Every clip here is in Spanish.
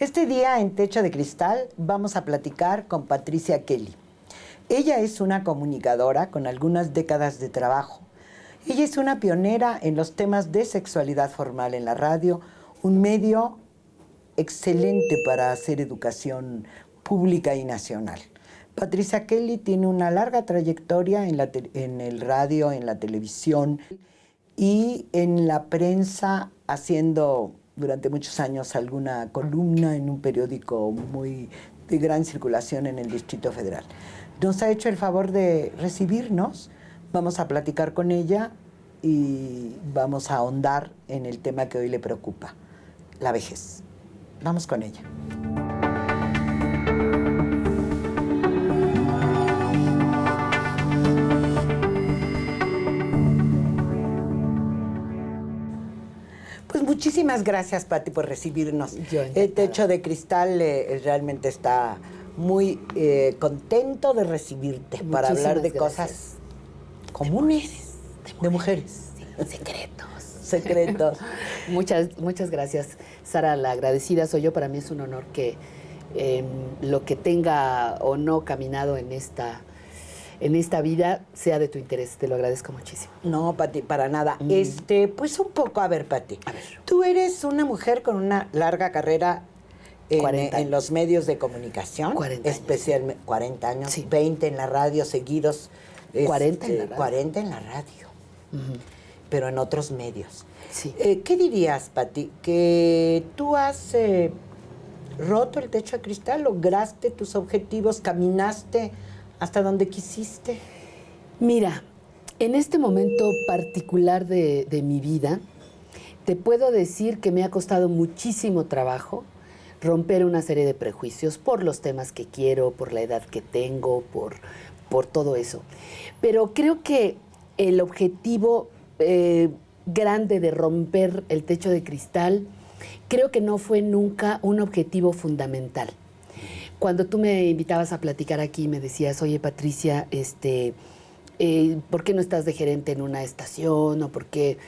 Este día en Techo de Cristal vamos a platicar con Patricia Kelly. Ella es una comunicadora con algunas décadas de trabajo. Ella es una pionera en los temas de sexualidad formal en la radio, un medio excelente para hacer educación pública y nacional. Patricia Kelly tiene una larga trayectoria en el radio, en la televisión y en la prensa, haciendo durante muchos años alguna columna en un periódico muy de gran circulación en el Distrito Federal. Nos ha hecho el favor de recibirnos, vamos a platicar con ella y vamos a ahondar en el tema que hoy le preocupa, la vejez. Vamos con ella. Pues muchísimas gracias, Pati, por recibirnos. El Techo de Cristal realmente está muy contento de recibirte para hablar de cosas comunes, de mujeres. Sí, secretos. Secretos. Muchas gracias, Sara. La agradecida soy yo. Para mí es un honor que lo que tenga o no caminado en esta vida sea de tu interés. Te lo agradezco muchísimo. No, Pati, para nada. Pues un poco, a ver, Pati. A ver. Tú eres una mujer con una larga carrera en los medios de comunicación. 40 años. Especialmente 40 años, Sí. 20 en la radio seguidos. 40 en la radio. 40 en la radio, pero en otros medios. Sí. ¿Qué dirías, Pati? ¿Que tú has roto el techo de cristal? ¿Lograste tus objetivos? ¿Caminaste hasta donde quisiste? Mira, en este momento particular de mi vida, te puedo decir que me ha costado muchísimo trabajo romper una serie de prejuicios por los temas que quiero, por la edad que tengo, por todo eso. Pero creo que el objetivo grande de romper el techo de cristal, creo que no fue nunca un objetivo fundamental. Cuando tú me invitabas a platicar aquí, me decías, oye, Patricia, ¿por qué no estás de gerente en una estación? O por qué...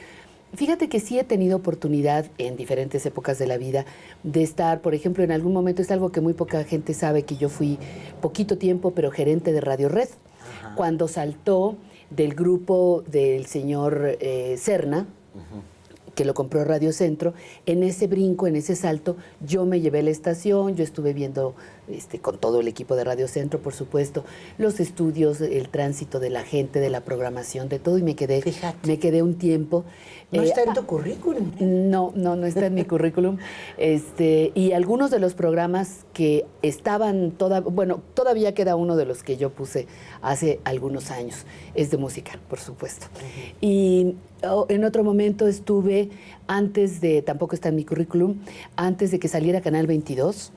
Fíjate que sí he tenido oportunidad en diferentes épocas de la vida de estar, por ejemplo, en algún momento, es algo que muy poca gente sabe, que yo fui poquito tiempo, pero gerente de Radio Red. Ajá. Cuando saltó del grupo del señor Serna, que lo compró Radio Centro, en ese brinco, en ese salto, yo me llevé a la estación, yo estuve viendo con todo el equipo de Radio Centro, por supuesto, los estudios, el tránsito de la gente, de la programación, de todo, y me quedé un tiempo. ¿No está en tu currículum? No está en mi currículum. Y algunos de los programas que estaban, todavía queda uno de los que yo puse hace algunos años, es de música, por supuesto. Y en otro momento estuve, tampoco está en mi currículum, antes de que saliera Canal 22,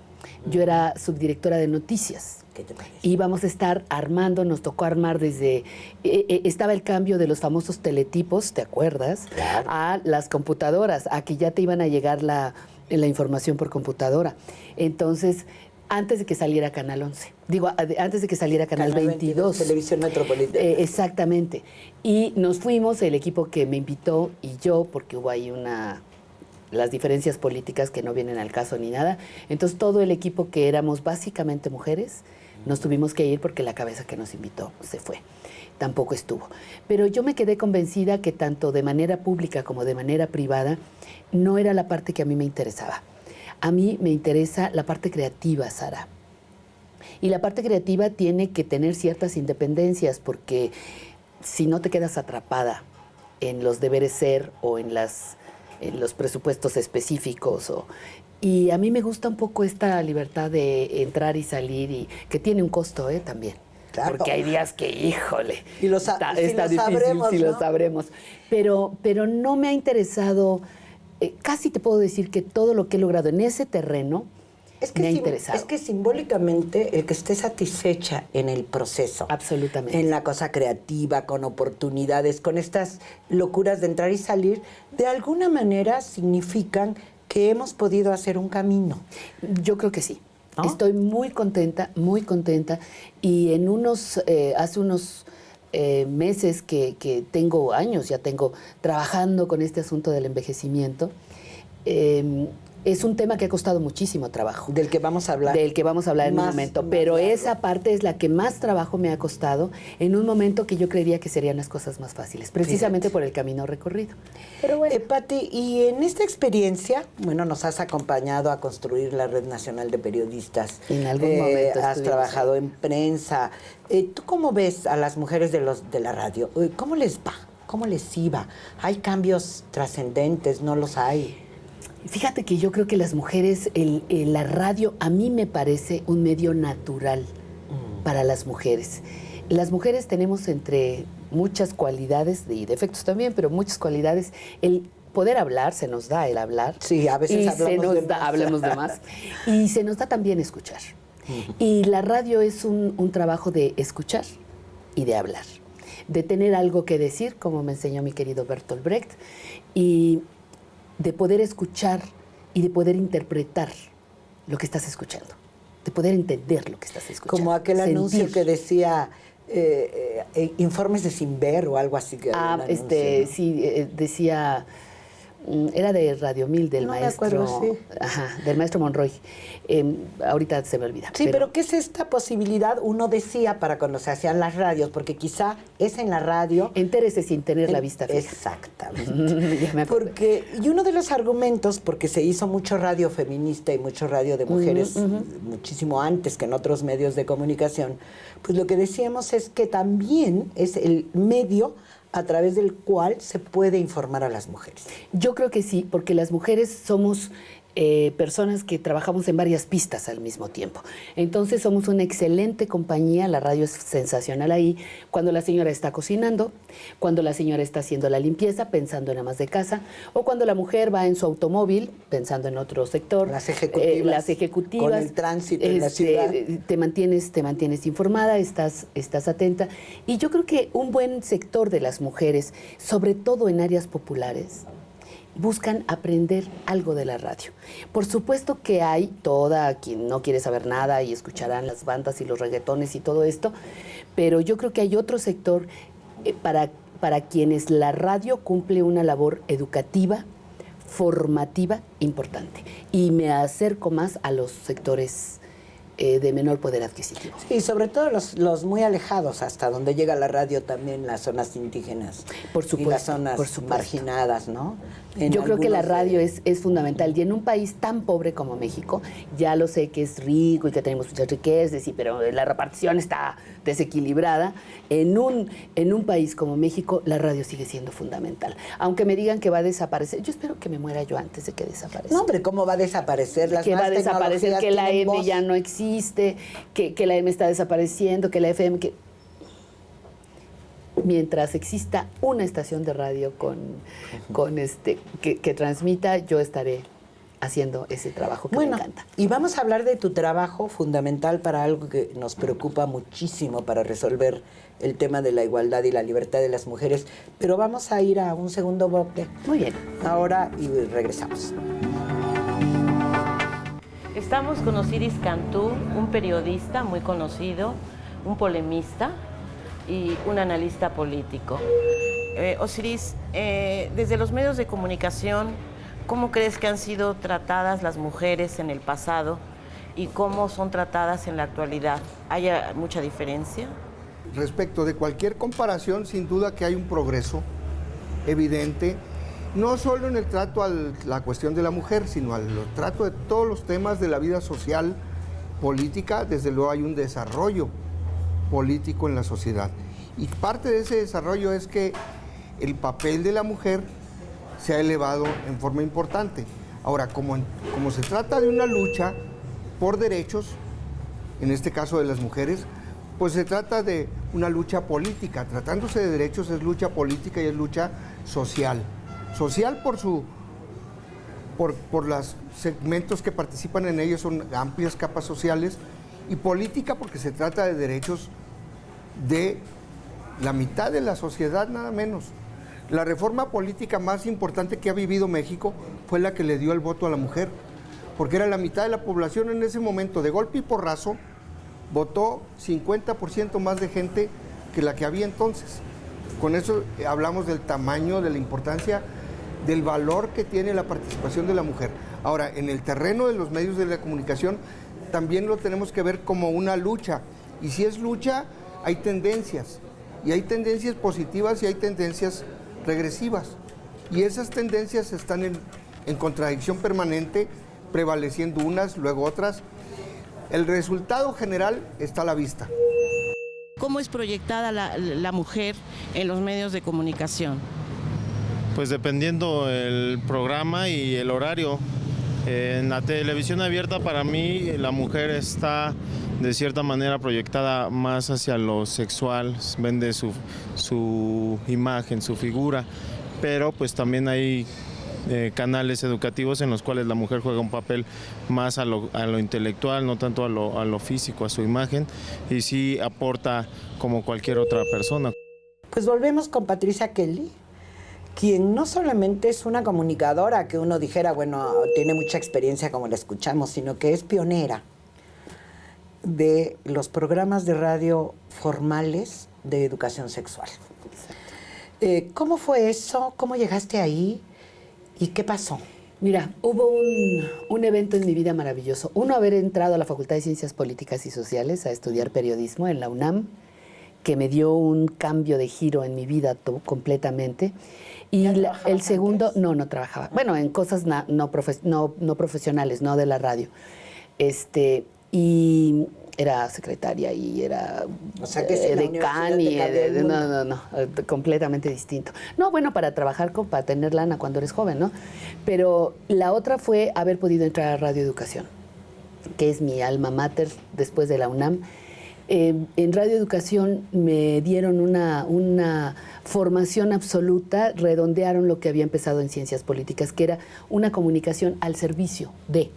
yo era subdirectora de noticias. ¿Qué te parece? Íbamos a estar armando, nos tocó armar desde... estaba el cambio de los famosos teletipos, ¿te acuerdas? Claro. A las computadoras, a que ya te iban a llegar la información por computadora. Entonces, antes de que saliera Canal 11, antes de que saliera Canal 22. Televisión Metropolitana. Exactamente. Y nos fuimos, el equipo que me invitó y yo, porque hubo ahí las diferencias políticas que no vienen al caso ni nada. Entonces, todo el equipo que éramos básicamente mujeres, nos tuvimos que ir porque la cabeza que nos invitó se fue. Tampoco estuvo. Pero yo me quedé convencida que tanto de manera pública como de manera privada no era la parte que a mí me interesaba. A mí me interesa la parte creativa, Sara. Y la parte creativa tiene que tener ciertas independencias, porque si no te quedas atrapada en los deberes ser o en los presupuestos específicos. Y a mí me gusta un poco esta libertad de entrar y salir, y que tiene un costo también. Claro. Porque hay días que, híjole, y está difícil, sabremos, si ¿no? lo sabremos. Pero no me ha interesado, casi te puedo decir que todo lo que he logrado en ese terreno me ha interesado. Es que simbólicamente el que esté satisfecha en el proceso. Absolutamente. En la cosa creativa, con oportunidades, con estas locuras de entrar y salir, de alguna manera significan que hemos podido hacer un camino. Yo creo que sí. ¿No? Estoy muy contenta, y hace unos meses que tengo años, ya tengo trabajando con este asunto del envejecimiento, es un tema que ha costado muchísimo trabajo. Del que vamos a hablar. Del que vamos a hablar en un momento. Pero esa parte es la que más trabajo me ha costado en un momento que yo creía que serían las cosas más fáciles, precisamente por el camino recorrido. Pero bueno. Pati, y en esta experiencia, bueno, nos has acompañado a construir la Red Nacional de Periodistas. En algún momento has trabajado en prensa. ¿Tú cómo ves a las mujeres de la radio? ¿Cómo les va? ¿Cómo les iba? ¿Hay cambios trascendentes? ¿No los hay? Fíjate que yo creo que las mujeres, la radio a mí me parece un medio natural para las mujeres. Las mujeres tenemos entre muchas cualidades, y defectos también, pero muchas cualidades. El poder hablar, se nos da el hablar. Sí, a veces hablamos de más. Y se nos da también escuchar. Y la radio es un trabajo de escuchar y de hablar. De tener algo que decir, como me enseñó mi querido Bertolt Brecht, y de poder escuchar y de poder interpretar lo que estás escuchando, de poder entender lo que estás escuchando. Como aquel anuncio que decía informes de Sinver o algo así. Sí, decía, era de Radio 1000 del maestro, me acuerdo, sí. Del maestro Monroy. Ahorita se me olvida. Sí, pero ¿qué es esta posibilidad? Uno decía para cuando se hacían las radios, porque quizá es en la radio. Entérese sin tener la vista fija. Exactamente. Ya me acuerdo. Y uno de los argumentos, porque se hizo mucho radio feminista y mucho radio de mujeres, muchísimo antes que en otros medios de comunicación, pues lo que decíamos es que también es el medio a través del cual se puede informar a las mujeres. Yo creo que sí, porque las mujeres somos personas que trabajamos en varias pistas al mismo tiempo. Entonces somos una excelente compañía, la radio es sensacional ahí, cuando la señora está cocinando, cuando la señora está haciendo la limpieza, pensando en amas de casa, o cuando la mujer va en su automóvil, pensando en otro sector. Las ejecutivas. Con el tránsito en la ciudad. Te mantienes informada, estás atenta. Y yo creo que un buen sector de las mujeres, sobre todo en áreas populares, buscan aprender algo de la radio. Por supuesto que hay toda quien no quiere saber nada y escucharán las bandas y los reggaetones y todo esto, pero yo creo que hay otro sector para quienes la radio cumple una labor educativa, formativa importante. Y me acerco más a los sectores de menor poder adquisitivo. Sí, sobre todo los muy alejados, hasta donde llega la radio también, las zonas indígenas. Por supuesto, y las zonas marginadas, ¿no? Yo creo que la radio es fundamental, y en un país tan pobre como México, ya lo sé que es rico y que tenemos muchas riquezas, pero la repartición está desequilibrada. En un país como México, la radio sigue siendo fundamental. Aunque me digan que va a desaparecer, yo espero que me muera yo antes de que desaparezca. No, hombre, ¿cómo va a desaparecer? Que va a desaparecer, que la M ya no existe, que la M está desapareciendo, que la FM... Mientras exista una estación de radio que transmita, yo estaré haciendo ese trabajo que me encanta. Y vamos a hablar de tu trabajo fundamental para algo que nos preocupa muchísimo para resolver el tema de la igualdad y la libertad de las mujeres, pero vamos a ir a un segundo bloque. Muy bien. Ahora y regresamos. Estamos con Osiris Cantú, un periodista muy conocido, un polemista y un analista político. Osiris, desde los medios de comunicación, ¿cómo crees que han sido tratadas las mujeres en el pasado y cómo son tratadas en la actualidad? ¿Hay mucha diferencia? Respecto de cualquier comparación, sin duda que hay un progreso evidente, no solo en el trato a la cuestión de la mujer, sino al trato de todos los temas de la vida social, política. Desde luego hay un desarrollo político en la sociedad. Y parte de ese desarrollo es que el papel de la mujer se ha elevado en forma importante. Ahora, como se trata de una lucha por derechos, en este caso de las mujeres, pues se trata de una lucha política. Tratándose de derechos es lucha política y es lucha social. Social por los segmentos que participan en ellos, son amplias capas sociales, y política porque se trata de derechos de la mitad de la sociedad, nada menos. La reforma política más importante que ha vivido México fue la que le dio el voto a la mujer, porque era la mitad de la población en ese momento. De golpe y porrazo, votó 50% más de gente que la que había entonces. Con eso hablamos del tamaño, de la importancia, del valor que tiene la participación de la mujer. Ahora, en el terreno de los medios de la comunicación, también lo tenemos que ver como una lucha. Y si es lucha, hay tendencias. Y hay tendencias positivas y hay tendencias regresivas. Y esas tendencias están en contradicción permanente, prevaleciendo unas, luego otras. El resultado general está a la vista. ¿Cómo es proyectada la mujer en los medios de comunicación? Pues dependiendo el programa y el horario. En la televisión abierta, para mí, la mujer está de cierta manera proyectada más hacia lo sexual, vende su imagen, su figura, pero pues también hay canales educativos en los cuales la mujer juega un papel más a lo intelectual, no tanto a lo físico, a su imagen, y sí aporta como cualquier otra persona. Pues volvemos con Patricia Kelly, quien no solamente es una comunicadora que uno dijera, bueno, tiene mucha experiencia como la escuchamos, sino que es pionera de los programas de radio formales de educación sexual. ¿Cómo fue eso? ¿Cómo llegaste ahí? ¿Y qué pasó? Mira, hubo un evento en mi vida maravilloso. Uno, haber entrado a la Facultad de Ciencias Políticas y Sociales a estudiar periodismo en la UNAM, que me dio un cambio de giro en mi vida completamente. Y el segundo, no trabajaba. Bueno, en cosas no profesionales, no de la radio. Y era secretaria y era decán y no, completamente distinto. No, bueno, para trabajar, para tener lana cuando eres joven, ¿no? Pero la otra fue haber podido entrar a Radio Educación, que es mi alma mater después de la UNAM. En Radio Educación me dieron una formación absoluta, redondearon lo que había empezado en Ciencias Políticas, que era una comunicación al servicio de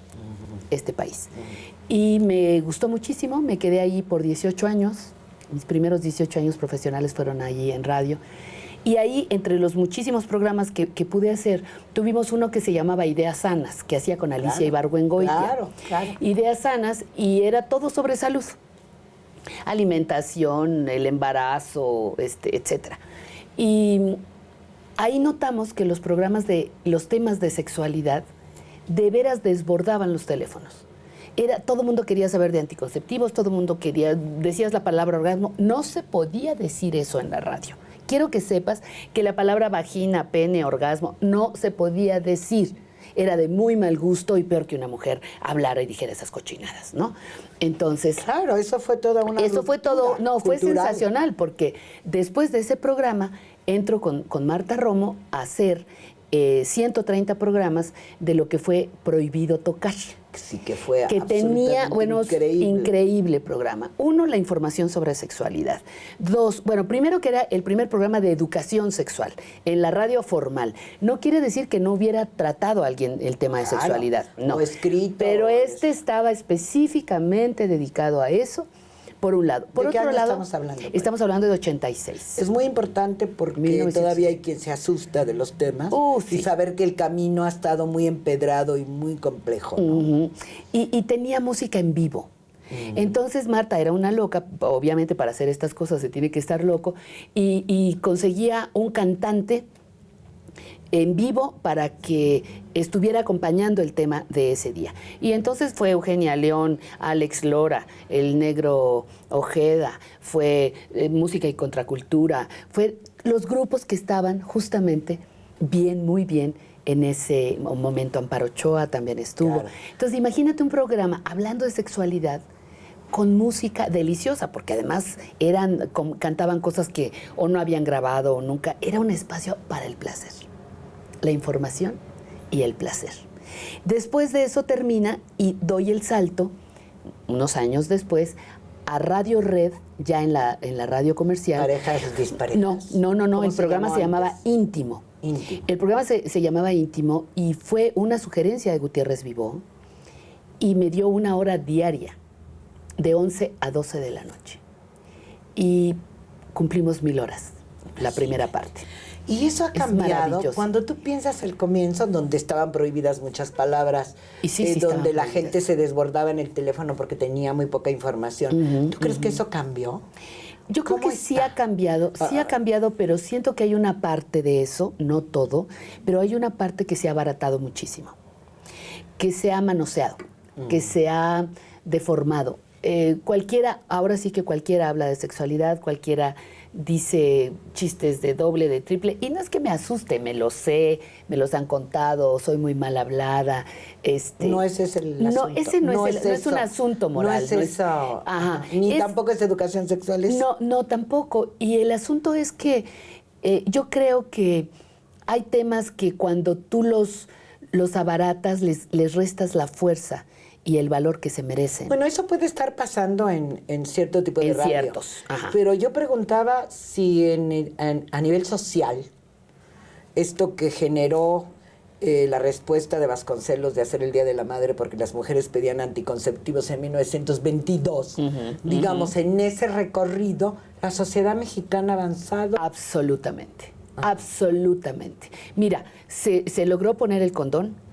este país. Y me gustó muchísimo, me quedé ahí por 18 años, mis primeros 18 años profesionales fueron allí en radio. Y ahí, entre los muchísimos programas que pude hacer, tuvimos uno que se llamaba Ideas Sanas, que hacía con Alicia Ibargüengoitia. Claro. Ideas Sanas, y era todo sobre salud. Alimentación, el embarazo, etcétera. Y ahí notamos que los temas de sexualidad de veras desbordaban los teléfonos. Todo el mundo quería saber de anticonceptivos, todo el mundo decías la palabra orgasmo, no se podía decir eso en la radio. Quiero que sepas que la palabra vagina, pene, orgasmo, no se podía decir. Era de muy mal gusto y peor que una mujer hablara y dijera esas cochinadas, ¿no? Entonces... Claro, eso fue toda una Eso fue todo, no, fue cultural. sensacional, porque después de ese programa entro con Marta Romo a hacer 130 programas de lo que fue Prohibido Tocar. Sí, que fue que tenía, increíble programa. Uno, la información sobre sexualidad. Dos, primero que era el primer programa de educación sexual en la radio formal. No quiere decir que no hubiera tratado a alguien el tema de sexualidad, no. O escrito. Pero estaba específicamente dedicado a eso, por un lado. Por otro lado, estamos hablando? Estamos hablando de 86. Es muy importante porque 1900. Todavía hay quien se asusta de los temas Sí. y saber que el camino ha estado muy empedrado y muy complejo, ¿no? Y tenía música en vivo. Entonces Marta era una loca, obviamente para hacer estas cosas se tiene que estar loco, y conseguía un cantante en vivo para que estuviera acompañando el tema de ese día. Y entonces fue Eugenia León, Alex Lora, el Negro Ojeda, fue Música y Contracultura, fue los grupos que estaban justamente muy bien en ese momento. Amparo Ochoa también estuvo. Claro. Entonces imagínate un programa hablando de sexualidad con música deliciosa, porque además cantaban cosas que o no habían grabado o nunca. Era un espacio para el placer. La información y el placer. Después de eso termina y doy el salto, unos años después, a Radio Red, ya en la radio comercial. Parejas disparejas. No, el programa se llamaba antes? Íntimo. El programa se llamaba Íntimo y fue una sugerencia de Gutiérrez Vivó y me dio 1 hora diaria, de 11 a 12 de la noche. Y cumplimos 1000 horas, la primera parte. Y eso ha cambiado cuando tú piensas el comienzo, donde estaban prohibidas muchas palabras, y donde la gente se desbordaba en el teléfono porque tenía muy poca información. ¿Tú crees que eso cambió? Yo creo que sí ha cambiado, pero siento que hay una parte de eso, no todo, pero hay una parte que se ha abaratado muchísimo. que se ha manoseado, que se ha deformado. Cualquiera, ahora sí que cualquiera habla de sexualidad, cualquiera dice chistes de doble, de triple, y no es que me asuste, me lo sé, me los han contado, soy muy mal hablada. No ese es el asunto. No, ese no es un asunto moral. No es eso. Ni tampoco es educación sexual. No, tampoco. Y el asunto es que yo creo que hay temas que cuando tú los abaratas, les restas la fuerza y el valor que se merecen. Bueno, eso puede estar pasando en cierto tipo de radio. En ciertos, ajá. Pero yo preguntaba si a nivel social, esto que generó la respuesta de Vasconcelos de hacer el Día de la Madre porque las mujeres pedían anticonceptivos en 1922, digamos, en ese recorrido, la sociedad mexicana ha avanzado. Absolutamente, absolutamente. Mira, se logró poner el condón.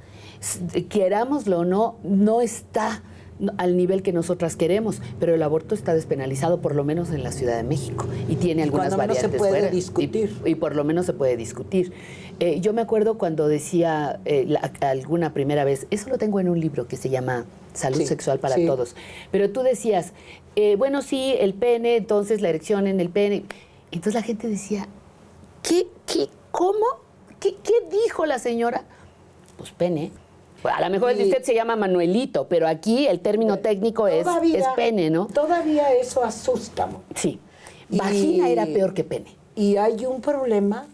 Querámoslo o no, no está al nivel que nosotras queremos, pero el aborto está despenalizado por lo menos en la Ciudad de México y tiene algunas variantes. Se puede discutir. Y por lo menos se puede discutir. Yo me acuerdo cuando decía alguna primera vez, eso lo tengo en un libro que se llama Salud Sexual para Todos, pero tú decías, bueno, sí, el pene, entonces la erección en el pene. Entonces la gente decía, ¿cómo? ¿Qué dijo la señora? Pues pene. A lo mejor usted se llama Manuelito, pero aquí el término técnico es pene, ¿no? Todavía eso asusta mucho. Sí. Vagina era peor que pene. Y hay un problema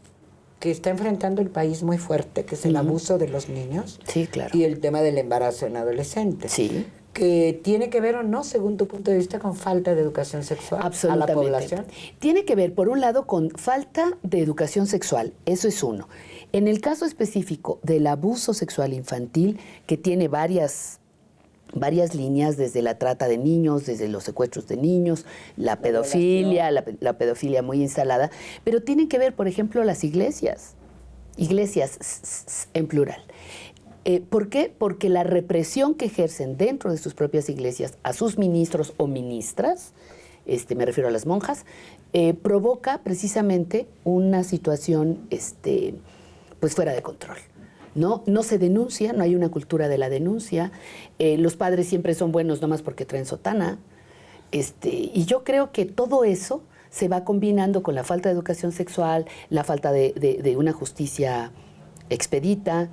que está enfrentando el país muy fuerte, que es el abuso de los niños. Sí, claro. Y el tema del embarazo en adolescentes. Sí. Que tiene que ver o no, según tu punto de vista, con falta de educación sexual a la población. Tiene que ver, por un lado, con falta de educación sexual. Eso es uno. En el caso específico del abuso sexual infantil, que tiene varias líneas, desde la trata de niños, desde los secuestros de niños, la pedofilia, la pedofilia muy instalada, pero tienen que ver, por ejemplo, las iglesias en plural. ¿Por qué? Porque la represión que ejercen dentro de sus propias iglesias a sus ministros o ministras, me refiero a las monjas, provoca precisamente una situación pues fuera de control. No se denuncia, no hay una cultura de la denuncia. Los padres siempre son buenos nomás porque traen sotana. Y yo creo que todo eso se va combinando con la falta de educación sexual, la falta de una justicia expedita,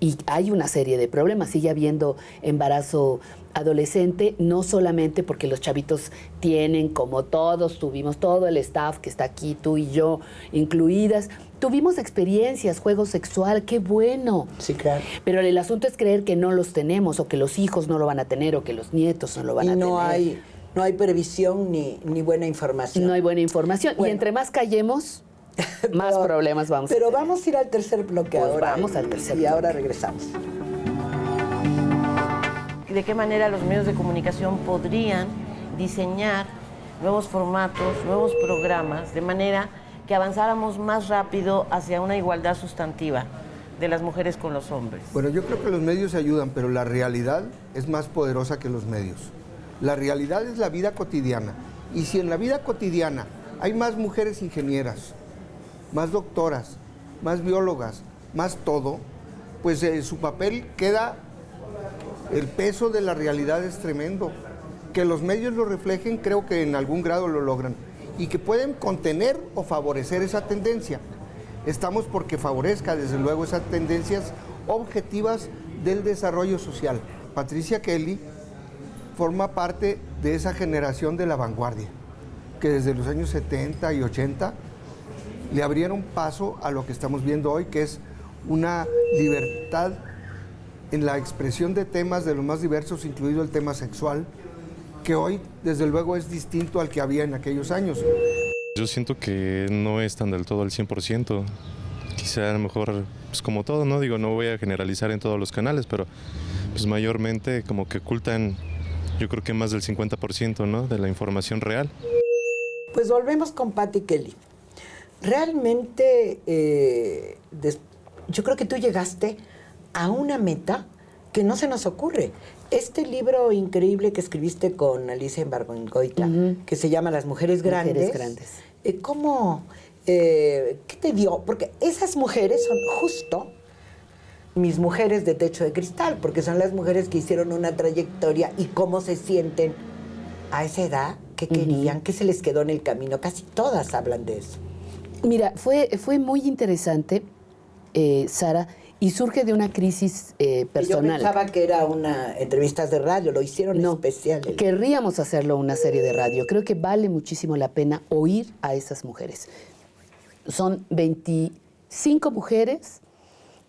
y hay una serie de problemas. Sigue habiendo embarazo adolescente, no solamente porque los chavitos tienen, como todos tuvimos, todo el staff que está aquí, tú y yo incluidas, tuvimos experiencias, juego sexual, qué bueno. Sí, claro. Pero el asunto es creer que no los tenemos, o que los hijos no lo van a tener, o que los nietos no lo van a tener. No hay previsión ni buena información. No hay buena información. Bueno. Y entre más callemos, más problemas vamos a tener. Pero vamos a ir al tercer bloque pues ahora. Vamos al tercer bloque. Y ahora regresamos. ¿De qué manera los medios de comunicación podrían diseñar nuevos formatos, nuevos programas, de manera que avanzáramos más rápido hacia una igualdad sustantiva de las mujeres con los hombres? Bueno, yo creo que los medios ayudan, pero la realidad es más poderosa que los medios. La realidad es la vida cotidiana. Y si en la vida cotidiana hay más mujeres ingenieras, más doctoras, más biólogas, más todo, pues su papel queda, el peso de la realidad es tremendo. Que los medios lo reflejen, creo que en algún grado lo logran. Y que pueden contener o favorecer esa tendencia. Estamos porque favorezca, desde luego, esas tendencias objetivas del desarrollo social. Patricia Kelly forma parte de esa generación de la vanguardia, que desde los años 70 y 80 le abrieron paso a lo que estamos viendo hoy, que es una libertad en la expresión de temas de los más diversos, incluido el tema sexual, que hoy, desde luego, es distinto al que había en aquellos años. Yo siento que no es tan del todo al 100%. Quizá a lo mejor, pues como todo, ¿no? Digo, no voy a generalizar en todos los canales, pero pues mayormente como que ocultan, yo creo que más del 50%, ¿no? De la información real. Pues volvemos con Patti Kelly. Realmente, yo creo que tú llegaste a una meta que no se nos ocurre. Este libro increíble que escribiste con Alicia Ibargüengoitia, que se llama Las Mujeres Grandes. Mujeres Grandes. ¿Qué te dio? Porque esas mujeres son justo mis mujeres de techo de cristal, porque son las mujeres que hicieron una trayectoria y cómo se sienten a esa edad, qué querían, qué se les quedó en el camino. Casi todas hablan de eso. Mira, fue muy interesante, Sara, y surge de una crisis personal. Yo pensaba que era una entrevistas de radio, lo hicieron No, especial. querríamos hacerlo una serie de radio. Creo que vale muchísimo la pena oír a esas mujeres. Son 25 mujeres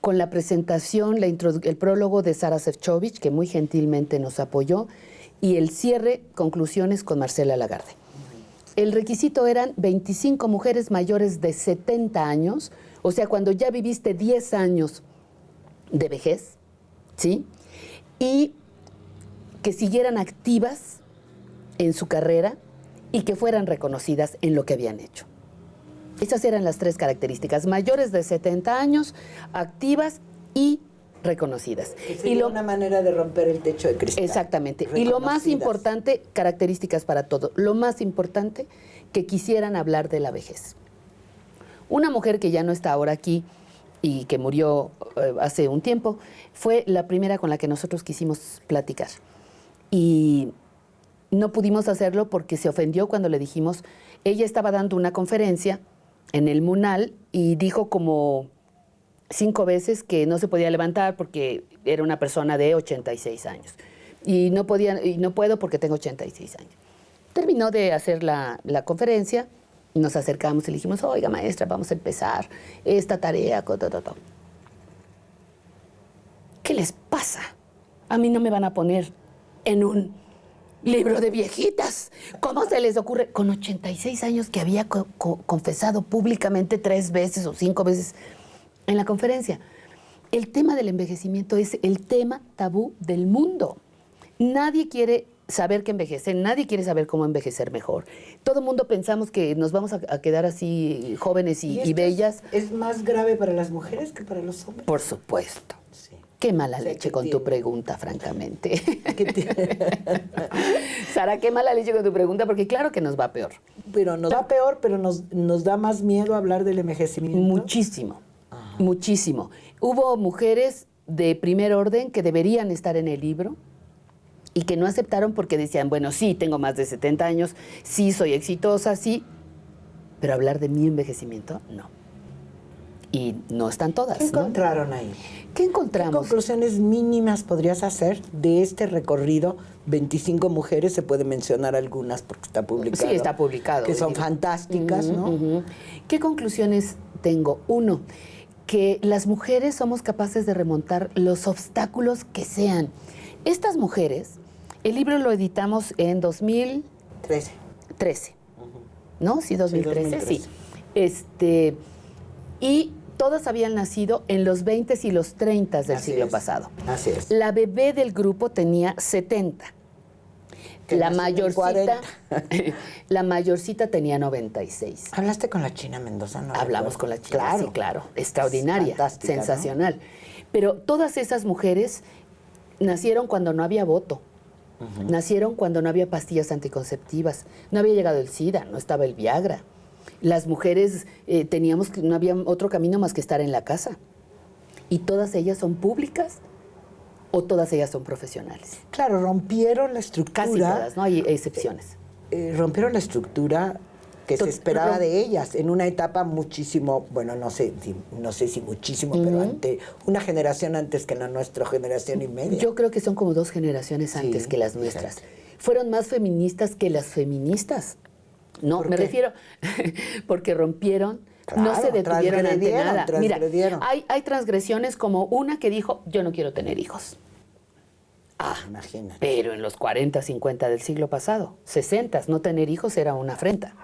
con la presentación, el prólogo de Sara Šefčovič, que muy gentilmente nos apoyó, y el cierre, conclusiones con Marcela Lagarde. El requisito eran 25 mujeres mayores de 70 años, o sea, cuando ya viviste 10 años de vejez, ¿sí? Y que siguieran activas en su carrera y que fueran reconocidas en lo que habían hecho. Esas eran las 3 características: mayores de 70 años, activas y reconocidas. Y una manera de romper el techo de cristal. Exactamente. Y lo más importante, características para todo, lo más importante, que quisieran hablar de la vejez. Una mujer que ya no está ahora aquí y que murió hace un tiempo, fue la primera con la que nosotros quisimos platicar. Y no pudimos hacerlo porque se ofendió cuando le dijimos, ella estaba dando una conferencia en el Munal y dijo como 5 veces que no se podía levantar porque era una persona de 86 años. Y no puedo porque tengo 86 años. Terminó de hacer la conferencia, nos acercamos y le dijimos, oiga, maestra, vamos a empezar esta tarea. ¿Qué les pasa? A mí no me van a poner en un libro de viejitas. ¿Cómo se les ocurre? Con 86 años que había confesado públicamente 3 veces o 5 veces en la conferencia. El tema del envejecimiento es el tema tabú del mundo. Nadie quiere saber que envejecen, nadie quiere saber cómo envejecer mejor. Todo el mundo pensamos que nos vamos a quedar así jóvenes y bellas. ¿Es más grave para las mujeres que para los hombres? Por supuesto. Sí. Qué mala leche con tu pregunta, francamente. Sara, qué mala leche con tu pregunta, porque claro que nos va peor. Pero nos va peor, pero nos da más miedo hablar del envejecimiento. Muchísimo, muchísimo. Hubo mujeres de primer orden que deberían estar en el libro y que no aceptaron porque decían, bueno, sí, tengo más de 70 años, sí, soy exitosa, sí, pero hablar de mi envejecimiento, no. Y no están todas. ¿Qué encontraron ahí? ¿Qué encontramos? ¿Qué conclusiones mínimas podrías hacer de este recorrido? 25 mujeres, se puede mencionar algunas porque está publicado. Sí, está publicado. Que son fantásticas, ¿no? ¿Qué conclusiones tengo? 1, que las mujeres somos capaces de remontar los obstáculos que sean. Estas mujeres, el libro lo editamos en 2013. ¿No? Sí, 2013, sí. Y todas habían nacido en los 20 y los 30 del siglo pasado. Así es. La bebé del grupo tenía 70. La mayorcita tenía 96. ¿Hablaste con la China Mendoza? No Hablamos con la China, claro. sí, claro. Extraordinaria, fantástica, sensacional. ¿no? Pero todas esas mujeres nacieron cuando no había voto. Nacieron cuando no había pastillas anticonceptivas. No había llegado el SIDA, no estaba el Viagra. Las mujeres no había otro camino más que estar en la casa. Y todas ellas son públicas o todas ellas son profesionales. Claro, rompieron la estructura. Casi todas, no hay excepciones. Rompieron la estructura que se esperaba de ellas en una etapa muchísimo, bueno, no sé si muchísimo, pero ante una generación antes que nuestra generación y media. Yo creo que son como 2 generaciones antes que las nuestras. Fueron más feministas que las feministas. No, me refiero porque rompieron, claro, no se detuvieron ante nada. Mira, transgredieron. hay transgresiones como una que dijo, yo no quiero tener hijos. Imagínate. Pero en los 40, 50 del siglo pasado, 60, no tener hijos era una afrenta.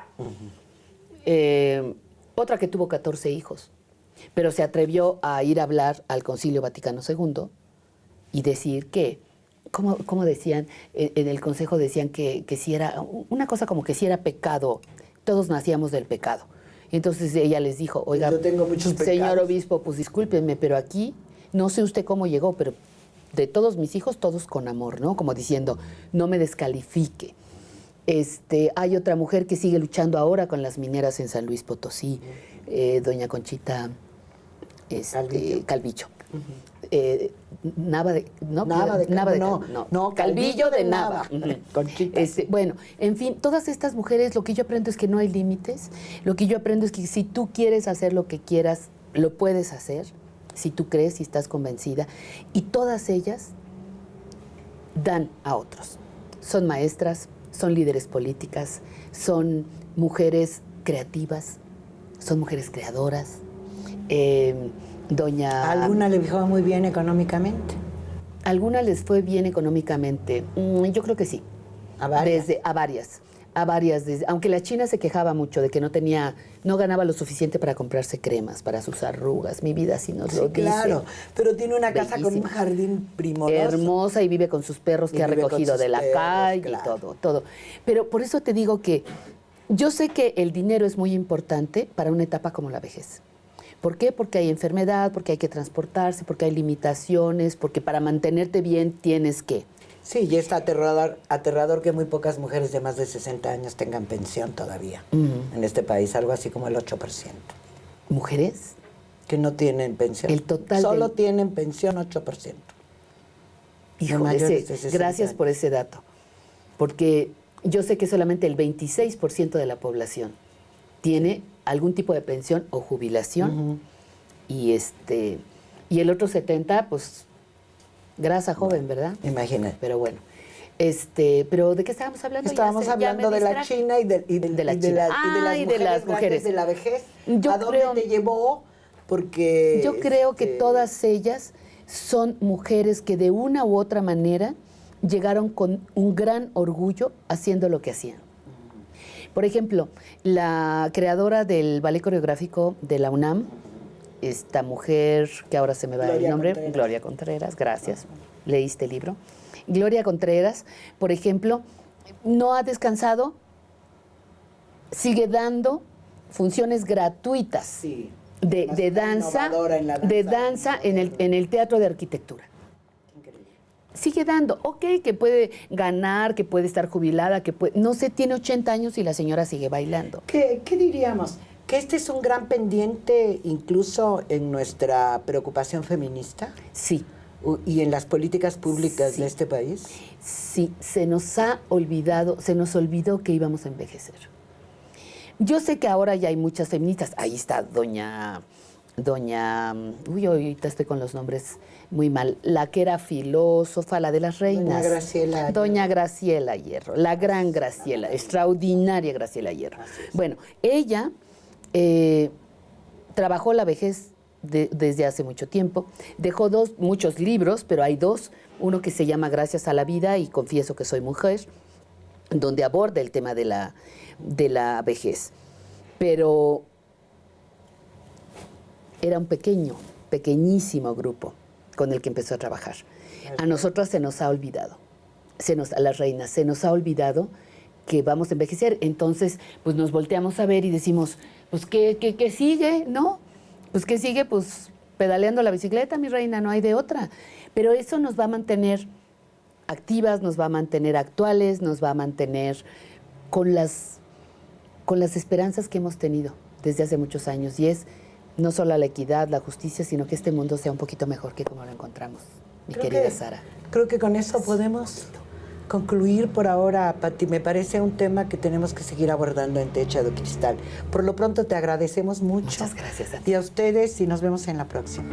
Otra que tuvo 14 hijos, pero se atrevió a ir a hablar al Concilio Vaticano II y decir que, ¿cómo decían? En el Consejo decían que si era, una cosa como que si era pecado, todos nacíamos del pecado. Y entonces ella les dijo, oiga, yo tengo muchos pecados. Señor obispo, pues discúlpenme, pero aquí, no sé usted cómo llegó, pero de todos mis hijos, todos con amor, ¿no? Como diciendo, no me descalifique. Hay otra mujer que sigue luchando ahora con las mineras en San Luis Potosí, doña Conchita Calvillo. Nava de... No, Calvillo de Nava. Ujú. Conchita. Bueno, en fin, todas estas mujeres, lo que yo aprendo es que no hay límites. Lo que yo aprendo es que si tú quieres hacer lo que quieras, lo puedes hacer, si tú crees y estás convencida. Y todas ellas dan a otros. Son maestras, son líderes políticas, son mujeres creativas, son mujeres creadoras. ¿A alguna le fue muy bien económicamente? ¿Alguna les fue bien económicamente? Yo creo que sí. ¿A varias? A varias. Aunque la China se quejaba mucho de que no ganaba lo suficiente para comprarse cremas para sus arrugas. Mi vida sí nos lo dice. Claro, pero tiene una casa con un Bellísima. jardín primoroso. Hermosa, y vive con sus perros Y que ha vive con recogido sus de la perros, calle, claro. y todo. Pero por eso te digo que yo sé que el dinero es muy importante para una etapa como la vejez. ¿Por qué? Porque hay enfermedad, porque hay que transportarse, porque hay limitaciones, porque para mantenerte bien tienes que. Sí, y es aterrador que muy pocas mujeres de más de 60 años tengan pensión todavía en este país, algo así como el 8%. ¿Mujeres? Que no tienen pensión. El total Solo tienen pensión 8%. Híjole, mayores de 60 gracias años. por ese dato, porque yo sé que solamente el 26% de la población tiene algún tipo de pensión o jubilación, y el otro 70%, pues, grasa joven, ¿verdad? Imagínate. Pero bueno, pero ¿de qué estábamos hablando? Estábamos hablando de la China y de las mujeres de la vejez. ¿A dónde te llevó? Porque yo creo que todas ellas son mujeres que de una u otra manera llegaron con un gran orgullo haciendo lo que hacían. Por ejemplo, la creadora del ballet coreográfico de la UNAM, esta mujer que ahora se me va el nombre, Gloria Contreras, gracias, leíste el libro. Gloria Contreras, por ejemplo, no ha descansado, sigue dando funciones gratuitas de danza en el Teatro de Arquitectura. Sigue dando, que puede ganar, que puede estar jubilada, no sé, tiene 80 años y la señora sigue bailando. ¿Qué diríamos? ¿Que este es un gran pendiente incluso en nuestra preocupación feminista? Sí. ¿Y en las políticas públicas de este país? Sí, se nos olvidó que íbamos a envejecer. Yo sé que ahora ya hay muchas feministas. Ahí está doña, ahorita estoy con los nombres muy mal, la que era filósofa, la de las reinas. Doña Graciela Hierro, la gran Graciela, extraordinaria Graciela Hierro. Bueno, ella trabajó la vejez desde hace mucho tiempo, dejó muchos libros, pero hay dos, uno que se llama Gracias a la vida y Confieso que soy mujer, donde aborda el tema de la vejez. Pero era un pequeñísimo grupo con el que empezó a trabajar. A nosotras se nos ha olvidado, a las reinas, se nos ha olvidado que vamos a envejecer. Entonces, pues nos volteamos a ver y decimos, pues, ¿qué sigue? ¿No? Pues, ¿qué sigue? Pues, pedaleando la bicicleta, mi reina, no hay de otra. Pero eso nos va a mantener activas, nos va a mantener actuales, nos va a mantener con las esperanzas que hemos tenido desde hace muchos años. Y es no solo la equidad, la justicia, sino que este mundo sea un poquito mejor que como lo encontramos, querida Sara. Creo que con eso podemos concluir por ahora, Pati. Me parece un tema que tenemos que seguir abordando en Techo de Cristal. Por lo pronto te agradecemos mucho. Muchas gracias a ti. Y a ustedes, y nos vemos en la próxima.